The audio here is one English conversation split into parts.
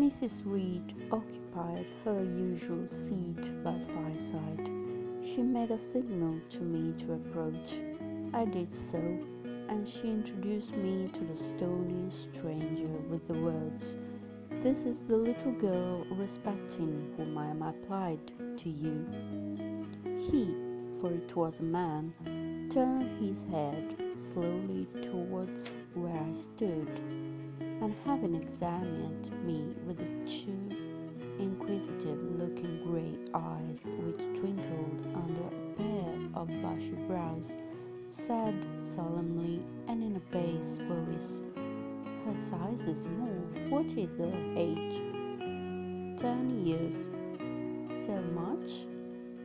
Mrs. Reed occupied her usual seat by the fireside. She made a signal to me to approach. I did so, and she introduced me to the stony stranger with the words, "This is the little girl respecting whom I am applied to you." He, for it was a man, turned his head slowly towards where I stood, and having examined me with the two inquisitive-looking grey eyes which twinkled under a pair of bushy brows, said solemnly and in a bass voice, "Her size is small. What is her age?" 10 years. "So much?"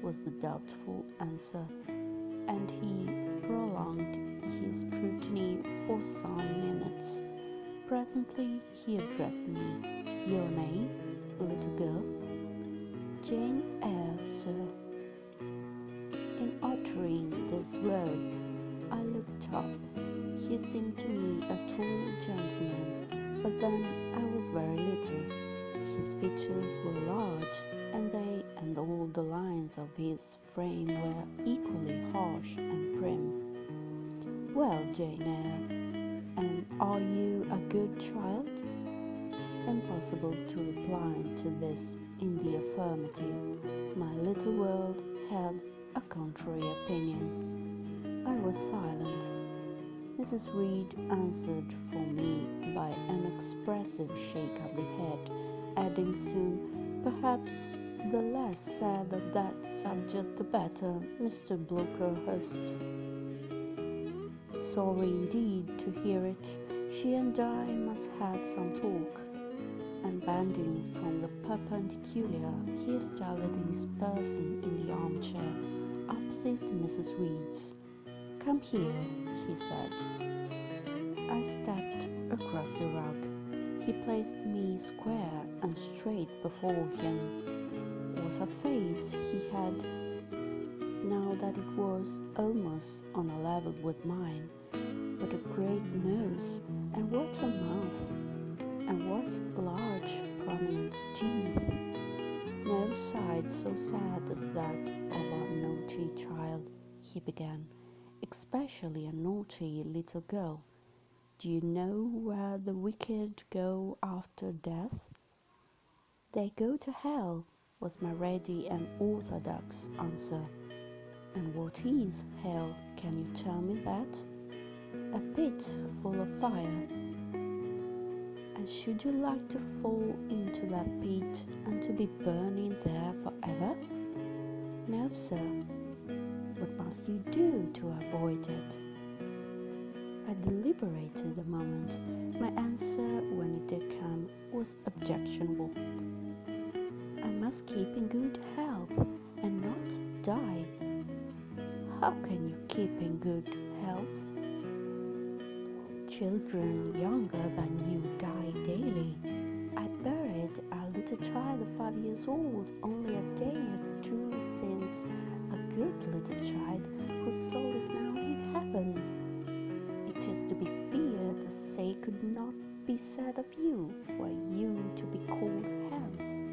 was the doubtful answer, and he prolonged his scrutiny for some minutes. Presently he addressed me. "Your name, little girl?" "Jane Eyre, sir." In uttering these words, I looked up. He seemed to me a tall gentleman, but then I was very little. His features were large, and they and all the lines of his frame were equally harsh and prim. "Well, Jane Eyre, and are you a good child?" Impossible to reply to this in the affirmative. My little world had a contrary opinion. I was silent. Mrs. Reed answered for me by an expressive shake of the head, adding soon, "Perhaps the less said of that subject the better, Mr. Brocklehurst." Sorry indeed to hear it. She and I must have some talk. And bending from the perpendicular, he established his person in the armchair opposite Mrs. Reed's. "Come here," he said. I stepped across the rug. He placed me square and straight before him. What a face he had, now that it was almost on a level with mine. What a great nose, and what a mouth, and what large prominent teeth. No sight so sad as that of a naughty child, he began, "especially a naughty little girl. Do you know where the wicked go after death?" "They go to hell," was my ready and orthodox answer. "And what is hell? Can you tell me that?" "A pit full of fire." "And should you like to fall into that pit and to be burning there forever?" "No, sir." "What must you do to avoid it?" I deliberated a moment. My answer, when it did come, was objectionable. "I must keep in good health and not die." "How can you keep in good health?" "Children younger than you die daily. I buried a little child of 5 years old only a day or two since, a good little child whose soul is now in heaven. It is to be feared the same could not be said of you, were you to be called hence."